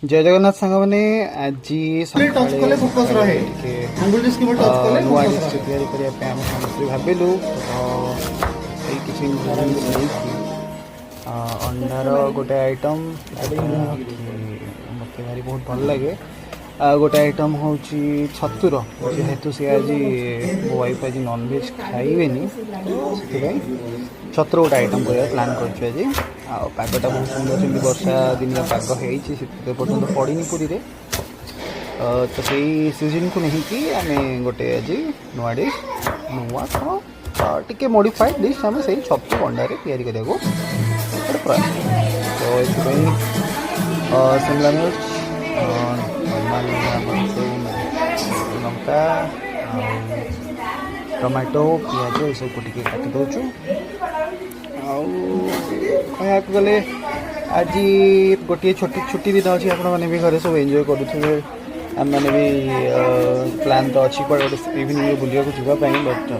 जय जगन्नाथ सांग मैंने आज टच कले फोकस रहे अंगुल डिस्क केबल टच कले नुआ फोकस डिश रहे तैयारी करने आम समस्त भाविलु किसी अंडार गोटे आइटम मत भारी बहुत भल लगे गोटे आइटम हूँ छतुर जेहेतु सी आज मो वाइफ आज नॉनवेज खाइबे से छतुर गोटे आइटम कर प्लां कर पागटा बहुत सुंदर जमी वर्षा दिन पाग पर्यटन पड़ी पुरी रे तो सही सीजन को नहीं कि आम गोटे आज नुआ डिश नुआ कौन टी मॉडिफाइड डिश आम से छतु अंडार या प्रयास तो ये शिमला मिर्च नॉर्मल लंका टमाटो पिज ये सब टी काटी दौचु कह गले आज गोटे छोटी छुट्टी दिन अच्छी आपण मैंने भी घरे सब एंजॉय करुवे आम मैंने भी प्लान तो अच्छी कड़े गोटे इवनिंग बुलिया जावाई बट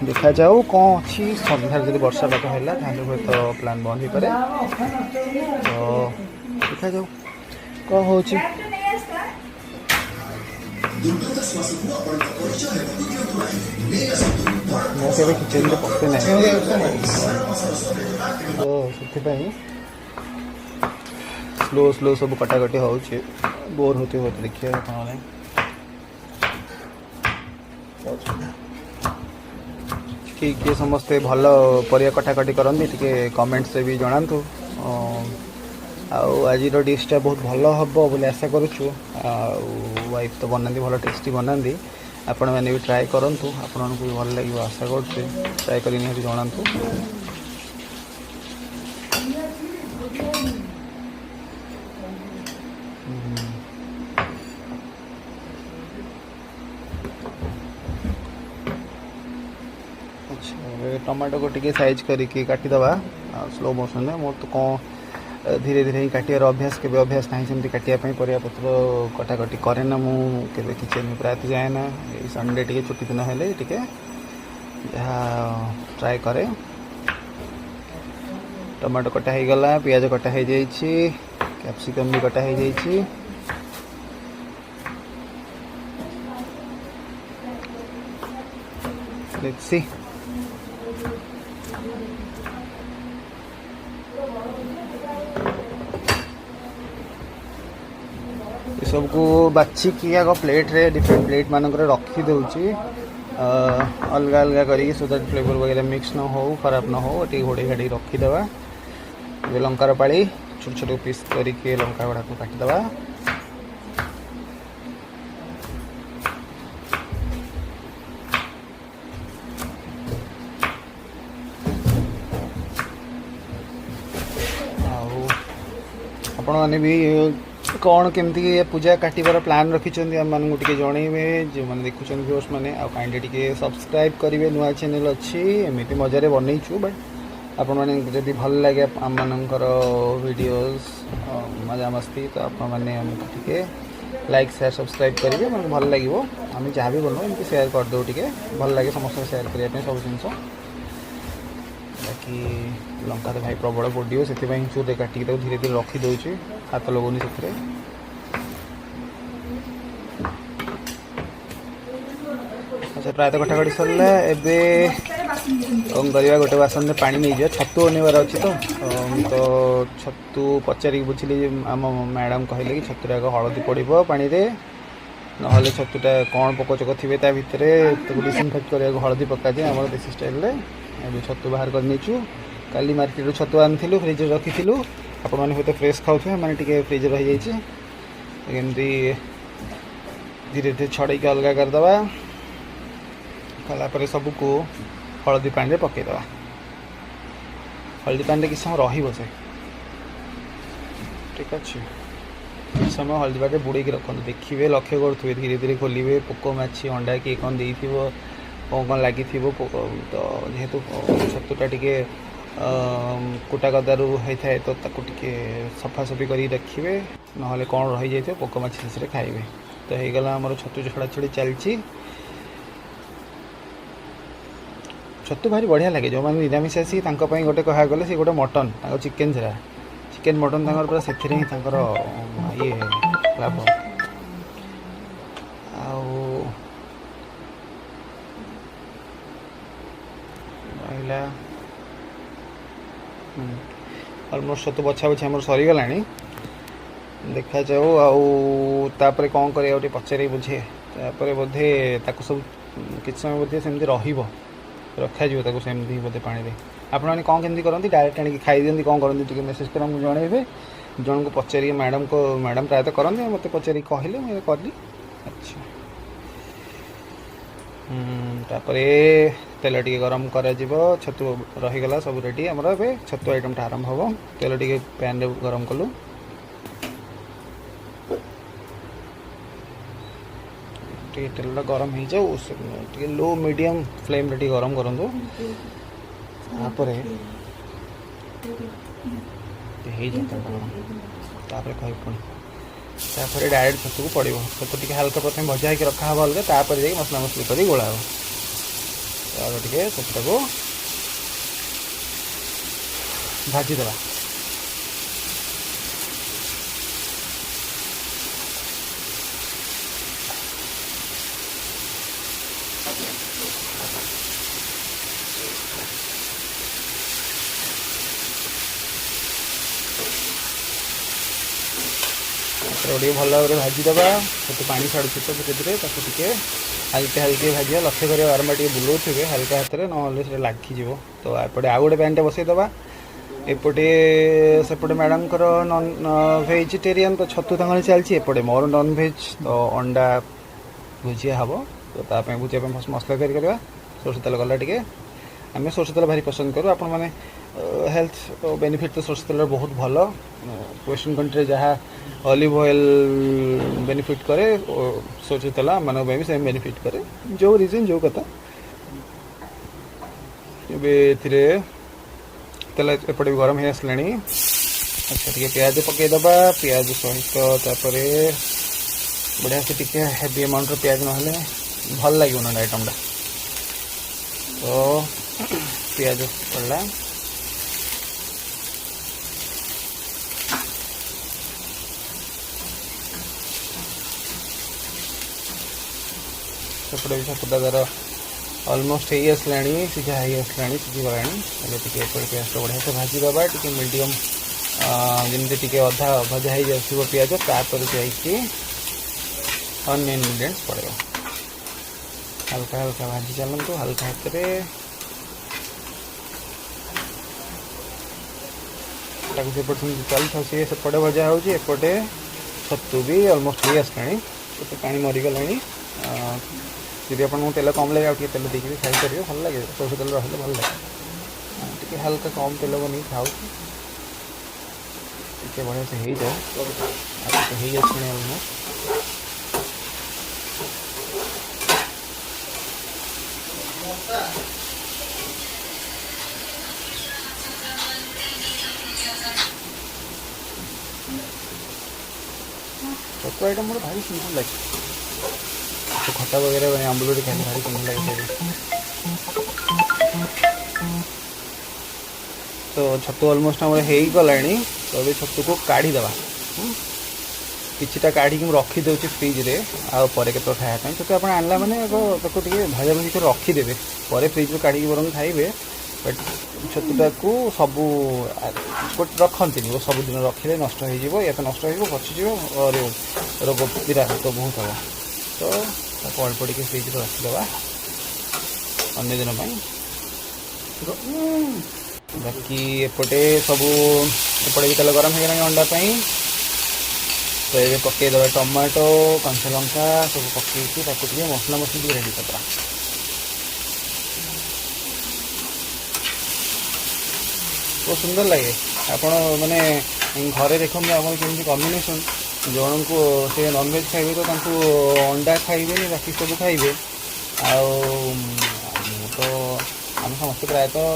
देखा जाऊ कौन अच्छी सन्धार जब वर्षा पाग है हूँ तो प्लान बंद हो पारे तो देखा जाऊ कौन हो किचन में पकते ना तो से स्लो स्लो सब कटाकटी हो बोर होते होते देखिए किए समस्ते भल परिया कटाकटी करती टे कमेंट्स से भी जनातु आज डिशटा बहुत भल हम बोली आशा करुचु वाइफ तो बनाती भल टेस्टी बनाती आपण मैंने भी ट्राए करूँ आपण को भी भल लगे आशा करुचे ट्राए कर निहाती जनातु टमाटो को टिके साइज करके काटिदवा स्लो मोशन में मोर तो कौन धीरे धीरे ही काटियार अभ्यास के अभ्यास ना सेमती काटियापी परिया पत्र कटाकटी करे ना मुझे किचन में प्रायः जाए ना संडे टी छुट्टी दिन हेले टी ट्राए करे टमाटो कटा हो गला पियाज कटा हो जाइए कैप्सिकम भी कटा हो जाइए लेट्स सी सबको बाछिकी आग प्लेट रे डिफरेंट प्लेट मानक रखी दूची अलग अलग करी सो दैट फ्लेवर वगैरह मिक्स न हो खराब न हो टी घोड़े घाड़ी रखीदे लंकार पाड़ी छोट छोट पीस करके लंका गुड़ा को काटिदे आपण मैंने भी कौन केमती पूजा काटिबार प्लान रखिंट आम मानक टे जनइबे जो मैंने देखुं व्यूअर्स मैंने काइंडली टे सब्सक्राइब करेंगे नुआ चैनल अच्छी एमती मजारे बनईचु बट आपण मैंने जब भल लगे आम मानकर वीडियोस मजा मस्ती तो आप मैंने टे लाइक शेयर सब्सक्राइब करेंगे मैं भल लगे आम जहाँ भी बनाऊ एमती शेयर करदे टे भल लगे समस्त शेयर करने सब जिन बाकी लंका तो भाई प्रबल पड़ो से चूर काटिक धीरे धीरे रखी दूसरी हाथ लगौनी से अच्छा प्रायतः कटाकटी सरला एबे कौन करवा गोटे बासन में पानी नहीं जा छतु बनवार अच्छी तो छतु पचारिक बुझिली आम मैडम कहले कि छतुरा हलदी पड़ो पानी रे ना छतुटा कौन पोक चोक थे भितर डिसइनफेक्ट करने हलदी पका जाए आम देसी स्टाइल अभी छतु बाहर कर नीचु काली मार्केट छतु आनी फ्रिज रखी आपण मैंने हूँ फ्रेश खाऊ मैंने टी फ्रिज रही जाइए धीरे धीरे छड़े अलग करदे कलापर सबको हलदी पानी रे पकईदे हलदी पानी किसी समय रही ठीक अच्छे किसी समय हलदी पानी बुड़े रखते देखिए लक्ष्य करुवे धीरे धीरे खोलिए पोक माछी अंडा किए कौन दे कौन कौन लगी तो जेहेतु छतुटा टे कुटा गदारू होता है तो टे सफासफी कर रखिए ना कौन रही जाए पोक माछी शेष खाइबे तो होगला आमर छतु छड़ा छड़ी चलती छतु भारी बढ़िया लगे जो मैंने निरामिष आसी गोटे कह गले से गोटे मटन चिकेन सेरा चिकेन मटन पूरा से ये ଲାଭ। ଆଉ ରହିଲା ଅଲମୋଷ୍ଟ ଛତୁ ବଛା ବଛି ଆମର ସରିଗଲାଣି। ଦେଖାଯାଉ ଆଉ ତାପରେ କ'ଣ କରିବା ଟିକେ ପଚାରି ବୁଝେ। ତାପରେ ବୋଧେ ତାକୁ ସବୁ କିଛି ସମୟ ବୋଧେ ସେମିତି ରଖାଯିବ ତାକୁ ସେମିତି ବୋଧେ ପାଣିରେ। ଆପଣମାନେ କ'ଣ କେମିତି କରନ୍ତି? ଡାଇରେକ୍ଟ ଆଣିକି ଖାଇଦିଅନ୍ତି? କ'ଣ କରନ୍ତି ଟିକେ ମେସେଜ୍ କରି ଆମକୁ ଜଣାଇବେ। ଜଣଙ୍କୁ ପଚାରିକି ମ୍ୟାଡ଼ାମ୍ ପ୍ରାୟତଃ କରନ୍ତି, ମୋତେ ପଚାରିକି କହିଲେ ମୁଁ କଲି। ଆଚ୍ଛା, ତାପରେ ତେଲ ଟିକେ ଗରମ କରାଯିବ। ଛତୁ ରହିଗଲା ସବୁ ରେଡ଼ି ଆମର। ଏବେ ଛତୁ ଆଇଟମ୍ଟା ଆରମ୍ଭ ହେବ। ତେଲ ଟିକେ ପ୍ୟାନ୍ରେ ଗରମ କଲୁ। ଟିକେ ତେଲଟା ଗରମ ହେଇଯାଉ, ଟିକେ ଲୋ ମିଡ଼ିୟମ୍ ଫ୍ଲେମ୍ରେ ଟିକେ ଗରମ କରନ୍ତୁ। ତାପରେ ହେଇଯାଉ ତାପରେ କହିବି ପୁଣି। ତାପରେ ଡାଇରେକ୍ଟ ଛତୁକୁ ପଡ଼ିବ। ଛତୁ ଟିକେ ହାଲକା ପ୍ରଥମେ ଭଜା ହେଇକି ରଖା ହେବ ଅଲଗା, ତାପରେ ଯାଇକି ମସଲା ମସଲି କରି ଗୋଳା ହେବ। ତାପରେ ଟିକେ ଛତୁଟାକୁ ଭାଜିଦେବା। ଟିକେ ଭଲ ଭାବରେ ଭାଜିଦେବା। ଛତୁ ପାଣି ଛାଡ଼ୁଛି ତ ଧୀରେ ଧୀରେ, ତାକୁ ଟିକେ ହାଲକା ଭାଜିବା। ଲକ୍ଷ୍ୟ କରିବା ବାରମ୍ବାର ଟିକେ ବୁଲାଉଥିବେ ହାଲକା ହାତରେ, ନହେଲେ ସେଟା ଲାଗିଯିବ। ତ ଏପଟେ ଆଉ ଗୋଟେ ପ୍ୟାନ୍ଟେ ବସାଇଦେବା। ଏପଟେ ସେପଟେ ମ୍ୟାଡ଼ାମଙ୍କର ଭେଜିଟେରିଆନ୍ ତ ଛତୁ ତାଙ୍କର ଚାଲିଛି, ଏପଟେ ମୋର ନନ୍ଭେଜ୍ ତ ଅଣ୍ଡା ଭୁଜିଆ ହେବ। ତ ତା ପାଇଁ ଭୁଜିଆ ପାଇଁ ମସଲା ତିଆରି କରିବା। ସୋରିଷ ତେଲ ଗଲା ଟିକେ। ଆମେ ସୋରିଷ ତେଲ ଭାରି ପସନ୍ଦ କରୁ। ଆପଣମାନେ ହେଲ୍ଥ ବେନିଫିଟ୍ ତ ସୋରିଷ ତେଲର ବହୁତ ଭଲ। ୱେଷ୍ଟର୍ଣ୍ଣ କଣ୍ଟ୍ରିରେ ଯାହା ଅଲିଭ୍ ଅଏଲ୍ ବେନିଫିଟ୍ କରେ, ସୋରିଷ ତେଲ ଆମମାନଙ୍କ ପାଇଁ ବି ସେମ୍ ବେନିଫିଟ୍ କରେ। ଯେଉଁ ରିଜନ୍ ଯେଉଁ କଥା। ଏବେ ଏଥିରେ ତେଲ ଏପଟେ ବି ଗରମ ହେଇ ଆସିଲାଣି। ଆଚ୍ଛା, ଟିକେ ପିଆଜ ପକାଇଦେବା। ପିଆଜ ସହିତ ତାପରେ ବଢ଼ିଆ ସେ ଟିକେ ହେଭି ଆମାଉଣ୍ଟର ପିଆଜ ନହେଲେ ଭଲ ଲାଗିବନି ଆଇଟମ୍ଟା। ତ ପିଆଜ ପଡ଼ିଲା। ସେପଟେ ବି ଛତୁଟା ତାର ଅଲମୋଷ୍ଟ ହେଇ ଆସିଲାଣି, ସିଝିଗଲାଣି। ହେଲେ ଟିକେ ଏପଟେ ପିଆଜଟା ବଢ଼ିଆ ସେ ଭାଜିଦେବା। ଟିକେ ମିଡ଼ିୟମ୍ ଯେମିତି ଟିକେ ଅଧା ଭଜା ହେଇଯାଉଥିବ ପିଆଜ, ତାପରେ ଯାଇକି ଅନ୍ୟ ଇନଗ୍ରିଡ଼ିଏଣ୍ଟସ୍ ପଡ଼ିବ। ହାଲକା ଭାଜି ଚାଲନ୍ତୁ, ହାଲକା ହାତରେ। ତାକୁ ସେପଟେ ସେମିତି ଚାଲିଥାଉ, ସିଏ ସେପଟେ ଭଜା ହେଉଛି, ଏପଟେ ଛତୁ ବି ଅଲମୋଷ୍ଟ ହେଇ ଆସିଲାଣି। କେତେ ପାଣି ମରିଗଲାଣି। ଯଦି ଆପଣଙ୍କୁ ତେଲ କମ୍ ଲାଗେ ଆଉ ଟିକେ ତେଲ ଦେଇକି ବି ଖାଇପାରିବେ, ଭଲ ଲାଗେ। ସୋରିଷ ତେଲ ରହିଲେ ଭଲ ଲାଗେ। ଟିକେ ହାଲକା କମ୍ ତେଲ ବନେଇ ଖାଉଛି। ଟିକେ ବଢ଼ିଆ ସେ ହେଇଯାଉ। ଆଉ ଟିକେ ହେଇଯାଉଛି ଅଲମୋଷ୍ଟ। ଛତୁ ଆଇଟମ୍ ମୋର ଭାରି ସିମ୍ପଲ୍ ଲାଗେ। ଖଟା ବଗେରା ଆମ୍ବୁଲରେ ଖାଇଲେ ଭାରି ସିମ୍ପଲ୍ ଲାଗେ। ତ ଛତୁ ଅଲମୋଷ୍ଟ ଆମର ହେଇଗଲାଣି। ତ ଏବେ ଛତୁକୁ କାଢ଼ିଦେବା। କିଛିଟା କାଢ଼ିକି ମୁଁ ରଖିଦେଉଛି ଫ୍ରିଜ୍ରେ, ଆଉ ପରେ କେତେବେଳେ ଖାଇବା ପାଇଁ। ଛତୁ ଆପଣ ଆଣିଲା ମାନେ ତାକୁ ଟିକେ ଭାଜି କରି ରଖିଦେବେ, ପରେ ଫ୍ରିଜ୍ରୁ କାଢ଼ିକି ବରଂ ଖାଇବେ। ବଟ୍ ଛତୁଟାକୁ ସବୁ ରଖନ୍ତିନି, ସବୁଦିନ ରଖିଲେ ନଷ୍ଟ ହେଇଯିବ। ୟା ତ ନଷ୍ଟ ହେଇଯିବ, ପଚିଯିବ, ରୋଗ ବିରାଟ ବହୁତ ହେବ। ତ ତାକୁ ଅଳ୍ପ ଟିକେ ଫ୍ରିଜ୍ରେ ରଖିଦେବା ଅନ୍ୟ ଦିନ ପାଇଁ। ବାକି ଏପଟେ ବି ତେଲ ଗରମ ହେଇଗଲାଣି ଅଣ୍ଡା ପାଇଁ। ତ ଏବେ ପକାଇଦେବା ଟମାଟୋ, କଞ୍ଚା ଲଙ୍କା ସବୁ ପକାଇକି ତାକୁ ଟିକେ ମସଲା ଟିକେ ରେଡ଼ି କରିଦେବା। ବହୁତ ସୁନ୍ଦର ଲାଗେ। ଆପଣ ମାନେ ଘରେ ଦେଖନ୍ତୁ ଆମର କେମିତି କମ୍ବିନେସନ୍। ଜଣଙ୍କୁ ସେ ନନ୍ଭେଜ୍ ଖାଇବେ ତ ତାଙ୍କୁ ଅଣ୍ଡା ଖାଇବେନି, ବାକି ସବୁ ଖାଇବେ। ଆଉ ଆମେ ସମସ୍ତେ ପ୍ରାୟତଃ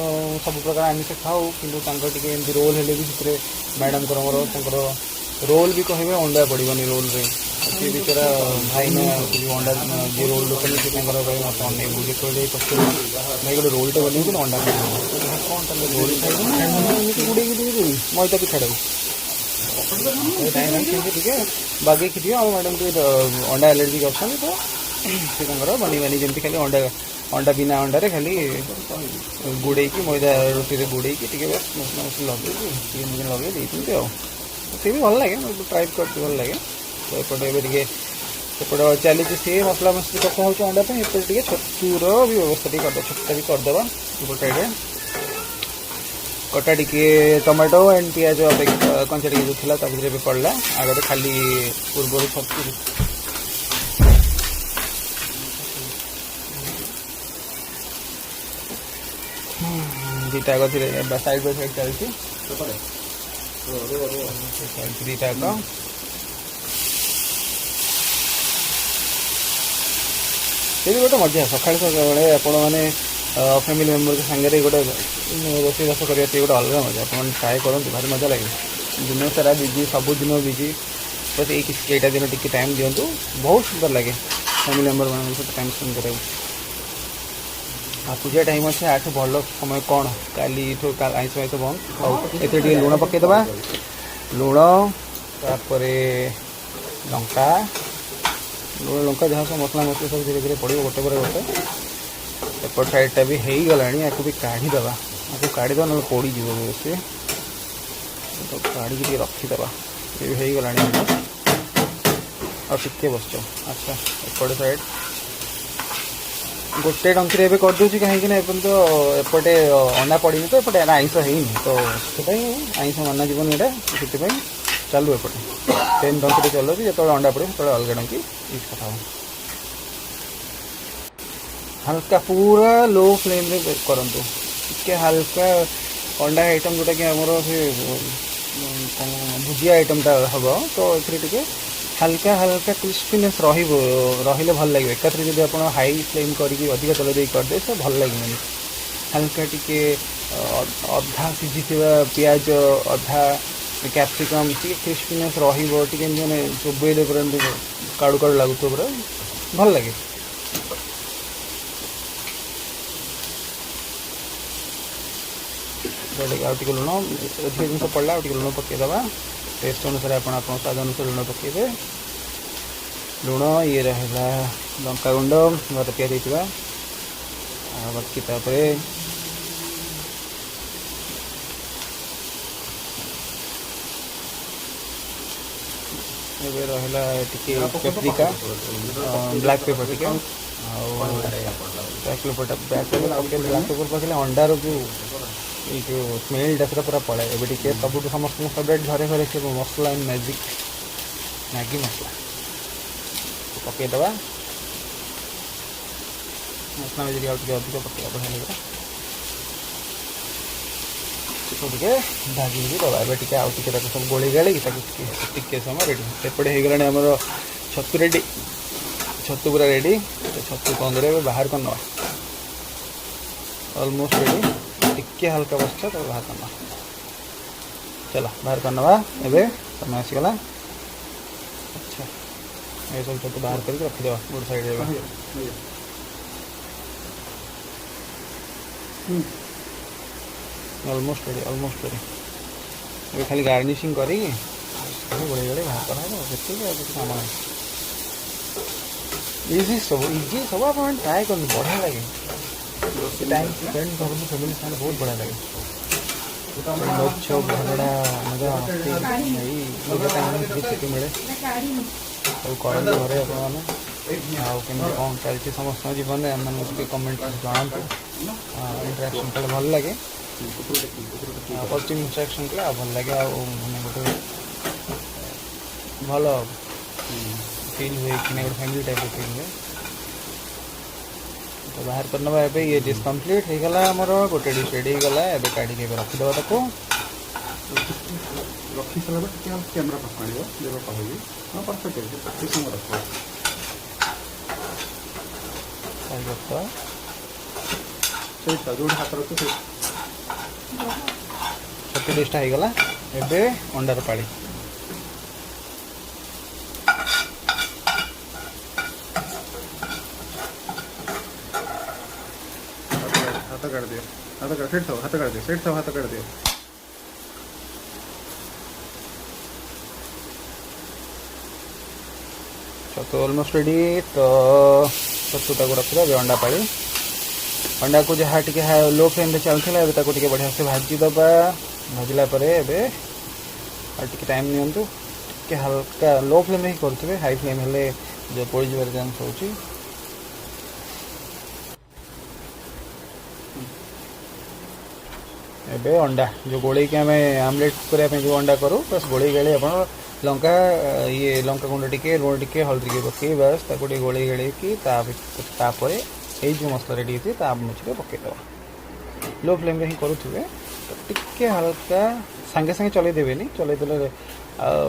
ସବୁ ପ୍ରକାର ଆମିଷ ଖାଉ, କିନ୍ତୁ ତାଙ୍କର ଟିକେ ଏମିତି ରୋଲ୍ ହେଲେ ବି ସେଥିରେ ମ୍ୟାଡ଼ାମଙ୍କର ତାଙ୍କର ରୋଲ୍ ବି କହିବେ ଅଣ୍ଡା ପଡ଼ିବନି ରୋଲ୍ରେ। ସେ ବିଚାରା ଭାଇନା ଅଣ୍ଡା ଯିଏ ରୋଲ୍ ଦୋକାନୀ ସେ ତାଙ୍କର କହିବେ ମୋତେ ଅନେଇବୁ, ଯେତେବେଳେ ପଚାରିବୁ ଭାଇ ଗୋଟେ ରୋଲ୍ଟା ବନେଇବୁ ଅଣ୍ଡା ଖାଇବୁ, କ'ଣ ତାହେଲେ ରୋଲ୍ ଖାଇବୁ ନା ଏମିତି ବୁଡ଼େଇକି ଦେଇଦେବି ମଇଦା ପିଠାଟାକୁ। ଟିକେ ବାଗେଇକି ଦିଅ। ଆଉ ମ୍ୟାଡ଼ାମ୍ ଟିକେ ଅଣ୍ଡା ଆଲର୍ଜିକ୍ ଅଛନ୍ତି ତ ସେ ତାଙ୍କର ବନେଇବାନି ଯେମିତି ଖାଲି ଅଣ୍ଡା ବିନା ଅଣ୍ଡାରେ ଖାଲି ଗୁଡ଼େଇକି ମଇଦା ରୁଟିରେ ଗୁଡ଼େଇକି ଟିକେ ମସଲା ମସଲି ଲଗେଇକି ଟିକେ ଲଗେଇ ଦେଇଛନ୍ତି ଆଉ ସେ ବି ଭଲ ଲାଗେ। ମୁଁ ଟ୍ରାଏ କରିଛି, ଭଲ ଲାଗେ। ତ ଏପଟେ ଏବେ ଟିକେ ସେପଟେ ଚାଲିଛି ସିଏ ମସଲା ମସଲି କଷା ହେଉଛି ଅଣ୍ଡା ପାଇଁ। ଏପଟେ ଟିକେ ଛତୁର ବି ବ୍ୟବସ୍ଥା ଟିକେ କରିଦେବା, ଛତୁଟା ବି କରିଦେବା। ଗୋଟେ କଟା ଟିକେ ଟମାଟୋ ଆଣ୍ଡ ପିଆଜ ଅପେକ୍ଷା କଞ୍ଚା ଟିକେ ଯେଉଁ ଥିଲା ତା ଭିତରେ ଏବେ ପଡ଼ିଲା। ଆଗରେ ଖାଲି ପୂର୍ବରୁ ଛତୁ ଦୁଇଟା ଆଗ ଧୀରେ ସାଇଡ୍ ବାଇ ସାଇଡ୍ ଚାଲିଛି। ଦୁଇଟା ଆଗ ସେ ବି ଗୋଟେ ମଜା। ସକାଳେ ସକାଳେ ଆପଣମାନେ ଫ୍ୟାମିଲି ମେମ୍ବରଙ୍କ ସାଙ୍ଗରେ ଗୋଟେ ରୋଷେଇବାସ କରିବା ସେ ଗୋଟେ ଅଲଗା ମଜା। ଆପଣମାନେ ଟ୍ରାଏ କରନ୍ତୁ, ଭାରି ମଜା ଲାଗେ। ଦିନ ସାରା ବିଜି, ସବୁଦିନ ବିଜି, ବସ୍ ଏଇଟା ଦିନ ଟିକେ ଟାଇମ୍ ଦିଅନ୍ତୁ, ବହୁତ ସୁନ୍ଦର ଲାଗେ ଫ୍ୟାମିଲି ମେମ୍ବରମାନଙ୍କ ସହିତ ଟାଇମ୍ ସ୍ପେଣ୍ଡ କରିବାକୁ। ଆଉ ପୂଜା ଟାଇମ୍ ଅଛି, ଆଠୁ ଭଲ ସମୟ କ'ଣ? କାଲିଠୁ ଆଇଁଷ ଫାଇଁଷ ବନ୍ଦ। ଆଉ ଏଥିରେ ଟିକେ ଲୁଣ ପକାଇଦେବା, ଲୁଣ ତାପରେ ଲଙ୍କା ଲଙ୍କା ଯାହା ସବୁ ମସଲା ମସଲି ସବୁ ଧୀରେ ଧୀରେ ପଡ଼ିବ ଗୋଟେ ପରେ ଗୋଟେ। ଏପଟ ସାଇଡ଼୍ଟା ବି ହେଇଗଲାଣି, ୟାକୁ ବି କାଢ଼ିଦେବା। ନହେଲେ ପୋଡ଼ିଯିବ ବେଶୀ। କାଢ଼ିକି ଟିକେ ରଖିଦେବା। ଏ ବି ହେଇଗଲାଣି ଅଲମୋଷ୍ଟ। ଆଉ ଟିକେ ବସିଛ। ଆଚ୍ଛା, ଏପଟେ ସାଇଡ଼୍ ଗୋଟେ ଡଙ୍କିରେ ଏବେ କରିଦେଉଛି, କାହିଁକିନା ଏପଟେ ଅଣ୍ଡା ପଡ଼ିନି ତ ଏପଟେ ଆଇଁଷ ହେଇନି ତ ସେଥିପାଇଁ ଆଇଁଷ ମାନା ଯିବନି ଏଇଟା। ସେଥିପାଇଁ ଚାଲୁ ଏପଟେ ସେମ୍ ଡଙ୍କିରେ ଚଲାଉଛି। ଯେତେବେଳେ ଅଣ୍ଡା ପଡ଼ିବ ସେତେବେଳେ ଅଲଗା ଡଙ୍କି ୟୁଜ୍ କଥା ହେବ। ହାଲକା ପୁରା ଲୋ ଫ୍ଲେମ୍ରେ କରନ୍ତୁ। ଟିକେ ହାଲକା ଅଣ୍ଡା ଆଇଟମ୍ ଯେଉଁଟାକି ଆମର ସେ ଭୁଜିଆ ଆଇଟମ୍ଟା ହେବ ତ ଏଥିରେ ଟିକେ ହାଲକା କ୍ରିସ୍ପିନେସ୍ ରହିଲେ ଭଲ ଲାଗିବ। ଏକାଥରେ ଯଦି ଆପଣ ହାଇ ଫ୍ଲେମ୍ କରିକି ଅଧିକା ତେଲ ଦେଇକି କରିଦେବେ ତ ଭଲ ଲାଗିବନି। ହାଲକା ଟିକେ ଅଧା ସିଝିଥିବା ପିଆଜ, ଅଧା କ୍ୟାପ୍ସିକମ୍, ଟିକେ କ୍ରିସ୍ପିନେସ୍ ରହିବ। ଟିକେ ମାନେ ଚୋବେଇଲେ ପୁରା କାଡ଼ୁ କାଡ଼ୁ ଲାଗୁଥିବ, ପୁରା ଭଲ ଲାଗେ। ଆଉ ଟିକେ ଲୁଣ, ଅଧିକ ଜିନିଷ ପଡ଼ିଲା ଆଉ ଟିକେ ଲୁଣ ପକାଇଦେବା। ଟେଷ୍ଟ ଅନୁସାରେ ଆପଣଙ୍କ ସ୍ୱାଦ ଅନୁସାରେ ଲୁଣ ପକାଇବେ। ଲୁଣ ଇଏ ରହିଲା ଲଙ୍କାଗୁଣ୍ଡ ଘରେ ତିଆରି ହେଇଥିବା। ଆଉ ବାକି ତାପରେ ଏବେ ରହିଲା ଟିକେ ପେପ୍ରିକା, ବ୍ଲାକ୍ ପେପର୍ ଟିକେ, ଆଉ ବ୍ଲାକ୍ ପେପର୍ ପକେଇଲେ ଅଣ୍ଡାର ଯେଉଁ ଏଇ ଯେଉଁ ସ୍ମେଲ୍ଟା ସେଟା ପୁରା ପଳାଏ। ଏବେ ଟିକେ ସବୁଠୁ ସମସ୍ତଙ୍କ ଫେଭରାଇଟ୍ ଘରେ ଥିବ ମସଲା ଆଣ୍ଡ ମ୍ୟାଜିକ୍, ମ୍ୟାଗି ମସଲା ପକାଇଦେବା। ମସଲା ମ୍ୟାଜିକ୍ ଆଉ ଟିକେ ଅଧିକ ପକାଇବା, ବଢ଼ିଆ ଲାଗିବ। ଟିକେ ଭାଜିକି ଦେବା। ଏବେ ଟିକେ ଆଉ ଟିକେ ତାକୁ ସବୁ ଗୋଳେଇ ଗାଳିକି ତାକୁ ଟିକେ ସମୟ ରେଡ଼ି। ଏପଟେ ହେଇଗଲାଣି ଆମର ଛତୁ ରେଡ଼ି। ଛତୁ ପୁରା ରେଡ଼ି। ଛତୁ କଣ କରିବା, ଏବେ ବାହାର କରିନେବା। Almost ready. ଟିକେ ହାଲକା ବସିଛ ତାକୁ ବାହାର କରିନେବା। ଚାଲ ବାହାର କରିନେବା। ଏବେ ସମୟ ଆସିଗଲା। ଆଚ୍ଛା, ଏସବୁ ଛତୁ ବାହାର କରିକି ରଖିଦେବା ଗୋଟେ ସାଇଡ଼୍ରେ। Almost ready. ଏବେ ଖାଲି ଗାର୍ନିସିଂ କରିକି ଗୋଳେଇ ଗୋଳେଇ ବାହାର କରାହେବ। ସେତିକି, ଆଉ କିଛି କାମ ନାହିଁ। ଇଜି ସବୁ ଆପଣ ଟ୍ରାଏ କରନ୍ତୁ, ବଢ଼ିଆ ଲାଗେ। ଟାଇମ୍ ସ୍ପେଣ୍ଡ କରନ୍ତୁ ଫ୍ୟାମିଲି ସାଙ୍ଗରେ, ବହୁତ ବଢ଼ିଆ ଲାଗେ। ଗଛ ଝଗଡ଼ା ମଜା ମସ୍ତି ଏଇ ଟାଇମ୍ରେ ଟିକେ ଛୁଟି ମିଳେ। ସବୁ କରନ୍ତୁ ଘରେ ଆପଣମାନେ। ଆଉ କେମିତି କ'ଣ ଚାଲିଛି ସମସ୍ତଙ୍କ ଜୀବନରେ ଆମମାନଙ୍କୁ ଟିକେ କମେଣ୍ଟ ଜଣାନ୍ତୁ। ଇଣ୍ଟରାକ୍ସନ୍ କଲେ ଭଲ ଲାଗେ, ପଜିଟିଭ୍ ଇଣ୍ଟରାକ୍ସନ୍ କଲେ ଆଉ ଭଲ ଲାଗେ। ଆଉ ମାନେ ଗୋଟେ ଭଲ ଫିଲ୍ ହୁଏ କି ନା, ଗୋଟେ ଫ୍ୟାମିଲି ଟାଇପ୍ର ଫିଲ୍ ହୁଏ। ତ ବାହାର କରିନେବା। ଏବେ ଇଏ ଡିସ୍ କମ୍ପ୍ଲିଟ୍ ହେଇଗଲା ଆମର, ଗୋଟେ ଡିସ୍ ରେଡ଼ି ହେଇଗଲା। ଏବେ କାଢ଼ିକି ଏବେ ରଖିଦେବା ତାକୁ। ରଖି ସାରିଲା ପରେ ଟିକେ କ୍ୟାମେରା ପାଖକୁ ଆଣିବ, ଯେବେ କହିବି। ହଁ, ପରଫେକ୍ଟ ଅଛି। କିଛି ସମୟ ରଖିବ। ସେଇଟା ଯେଉଁଠି ହାତ ରଖିବ ସେଇ ଛତୁ ଡିସ୍ଟା ହେଇଗଲା। ଏବେ ଅଣ୍ଡାର ପାଳି। ହାତ କାଢ଼ିଦିଅ। ସେଇଠି ଥାଉ, ହାତ କାଢ଼ିଦିଅ। छतु ऑलमोस्ट रेडी तो छतुटा को रखा अंडा पाड़ी अंडा को जहाँ टी लो फ्लेम चलता है बढ़िया से भाजीदबा भाजला टाइम नियंतु टे हल्का लो फ्लेम ही करुवे हाई फ्लेम हेले जो पोड़ जबार चान्स हो एबे अंडा जो गोले आम आमलेट करने जो अंडा करूँ बस गोले गाड़ी आप लंका ये लंका गुंड टिके लुण टिके हल्दी टिके पकई बस ताको गोले गाड़ी कि ये जो मसला रेडी होती है मुझे पकईद लो फ्लेम ही करुवे तो टिके हल्का सांगे सांगे चलईदेवे चलईदे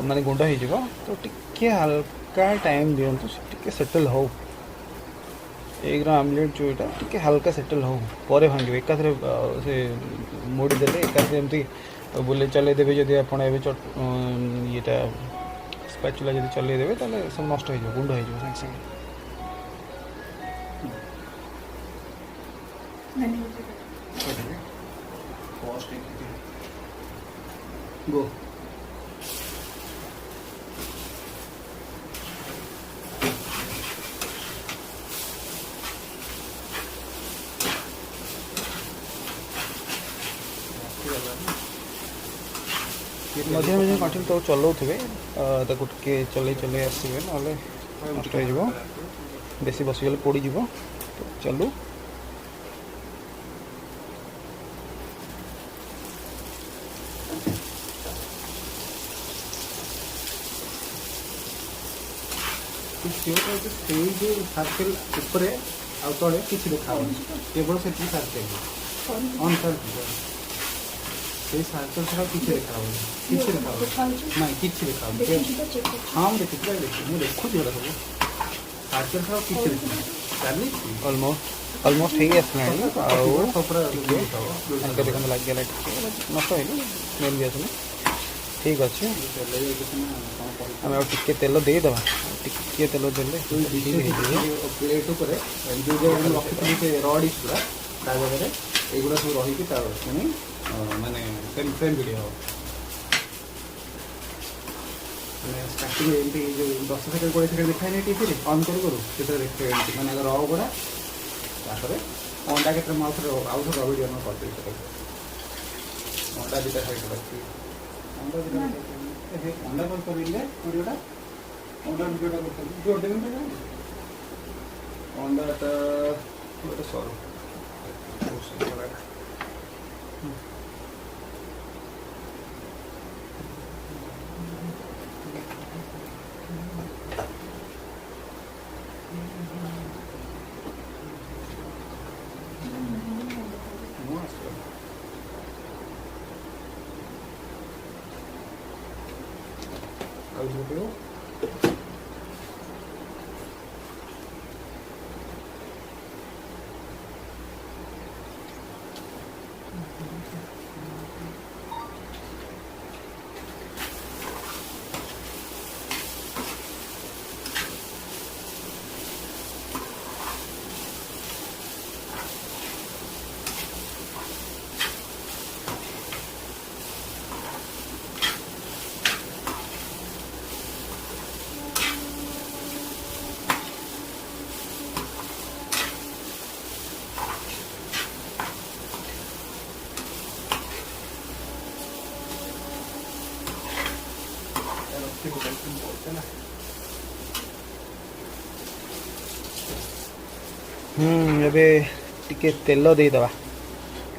माने गुंड हो तो टिके हल्का टाइम दिंतु टिके सेटल हो एक आमलेट जो यहाँ टिके हल्का सेटल हो पर भांगे एकाथरे से मोड़ीदे एकाथरे एमती बुले चलईदेवे जदि आप ये स्पैचुला जब चलईदेवे तो सब नष्ट हो गुंड हो सागे सागे गो मझे मझे कंटिन्यू तो चलाउे टे चल चल आसवे ना नष्ट हो बेसी बसीगले पोड़ीज तो चलू जो सर्कल ऊपर आउ तले किसी देखा केवल से सर्कल अन सर्कल से सर्कल छड़ा किसी देखा किसी देखा ना किसी देखा हाँ मुझे देखी मुझे देखुची सब सर्कल छड़ा किसी देखा ऑलमोस्ट ही आसला देखते लगे नष्ट हो स्मेल भी आसना ठीक अच्छे आम टे तेल देदेव टे तेल देले प्लेट जो रखी रड गुड़ा ता जगह युवा सब रही पुणी माने फ्रेम भिड़ हम स्टार्टिंग एमती जो 10 सेकेंड 20 सेकेंड देखा टीवी अन करूँ से देखते मैंने र गुड़ा अंडा के आउ थे वीडियो कर अंडा दुटा साइड रखी अंडा कर वीडियोटा अंडा वीडियोटा अंडाटा गोटे सर एबे टिके तेल देदेवा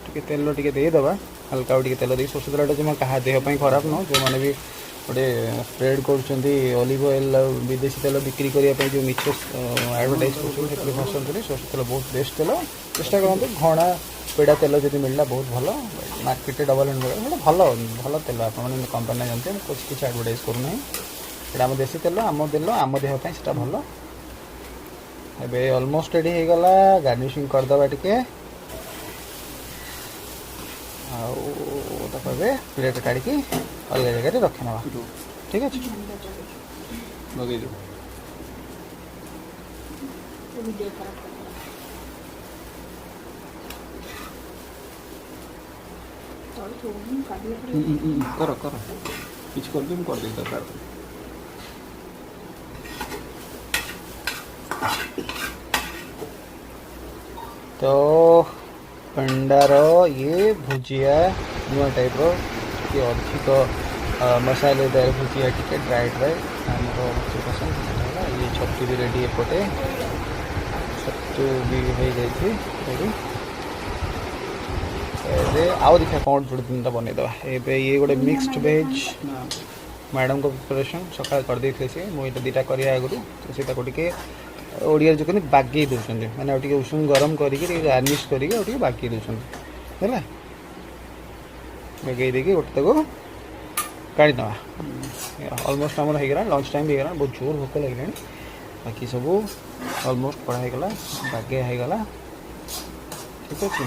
टिके तेल टिके देदेवा हल्का टिके तेल दे सोर्ष तेल जमा क्या देह खराब न जो मैंने भी गोटे स्प्रेड कर ऑलिव ऑयल विदेशी तेल बिक्री करने जो मिछ एडवर्टाइज कर फसुँच सोर्ष तेल बहुत बेस्ट तेल चेष्टा करूँ घना पेड़ा तेल जब मिलला बहुत भल मार्केट डबल एंड भल भल तेल आप कंपनी जानते कुछ किसी एडवर्टाइज करूना ये आम देशी तेल आम देह से भल एबे ऑलमोस्ट रेडी हो गला गार्निशिंग करदे टिके आगे प्लेट काढ़ी अलग जगह रखी ना ठीक अच्छे लगे कर कर किसी कर दे कर दे तो अंडार ये भुजिया नुआ टाइप कि अधिक मसालेदार भुजिया टिके ड्राई ड्राई आमर पसंद है। ये छतु भी रेडी एपटे छतु भी हो जाए रेडी। आउ देखा कौन थोड़े दिन बनईदे ए ये गोटे मिक्सड वेज मैडम को प्रिपरेशन सका करदे सी मुझे दुटा कर आगुरी तो सीटा को टे ओडिया जो कहते बागे दूसरे मैंने उषुम गरम करके गार्निश करके बागे दूसरे है बागे देखिए गोटे तक काढ़ी ना अलमोस्ट आम होगा लंच टाइम भी होगा बहुत जोर भोक लगे बाकी सब अलमोस्ट पढ़ा होगा बागे होगा ठीक अच्छे।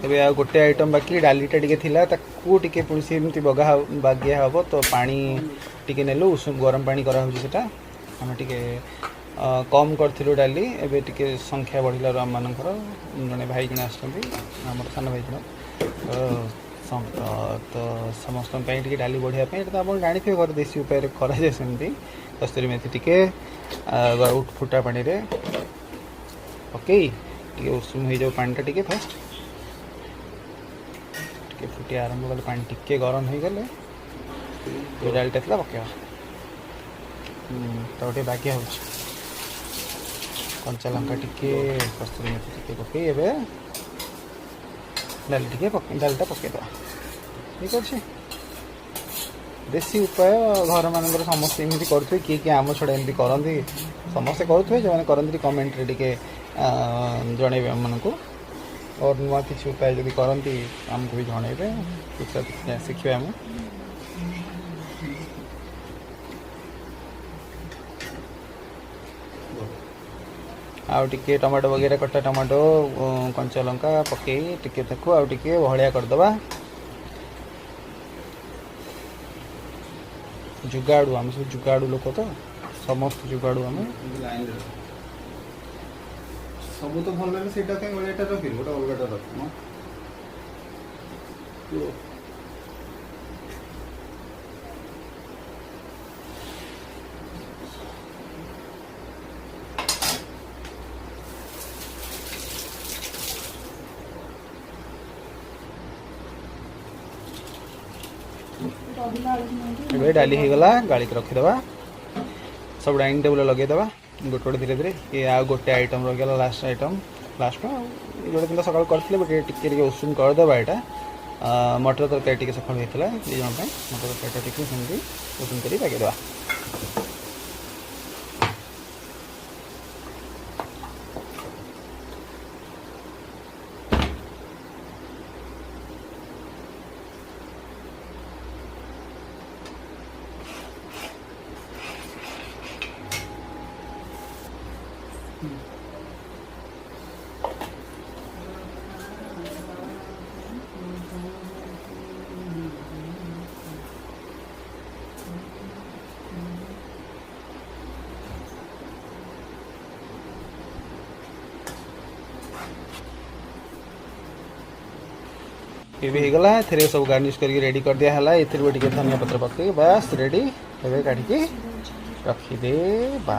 तेरे आ गोटे आइटम बाकी डालीटा टे पुणी सी बगा बागिया हम तो पानी टी नेलु उषुम गरम पानी कराऊँगा आम टे कम करूँ डाली एवं टे संख्या बढ़िल आम मानकर जड़े भाई जन आम सान भाई जन तो समस्त डाली बढ़िया तो आप जानी थे घर देसी उपाय कराए सेमती कस्तूरी मेथी टे फुटा पानी पकई टे उषुम हो जाओ पानीटा टे फास्ट टे फुटी आरंभ कले पानी टिके गरम हो गले जो डालीटा था पकड़ा तो गोटे बागिया हो कंचा लंका टिके कस्तूरी मेथी टिके पकई एवं डाली टे डालीटा पकईद ठीक अच्छे। देसी उपाय घर मान समस्ते एमती करुवे किए किए आम छड़ा एमती करती समस्ते करुवे जो मैंने करती कमेंट टे जनइबे आम मानक और नुआ किसी उपाय जब करती आमको भी जनइबे शिखा आम आउ टिके टमाटो वगैरह कटा टमाटो कंचा लंका पकई टिके ताकू आउ टिके बहलिया करदबा जुगाड़ू आम सब जुगाड़ू लोक तो समस्त जुगाड़ू आम सब तो भल लगे से गोटा रखी गोटे अलगटा रख डाली होगला गाड़ी के रखीदे सब डाइनिंग टेबल लगेदेवा गोटे गोटे धीरे धीरे ये आ गोटे आइटम रहीगला लास्ट आइटम लास्ट जोटा दिन सकाल करते बट टे उषुम करदे यहाँ मटर तरकारी टे सकाल होता है ये जन मटर तरकारी टे सेमती उषुम कर पकईदे ये भी होगला थे सब गार्निश करके रेडी कर दिया है ये टे धनिया पत्र पकई बस रेडी ए काढ़ी रखीदे बा।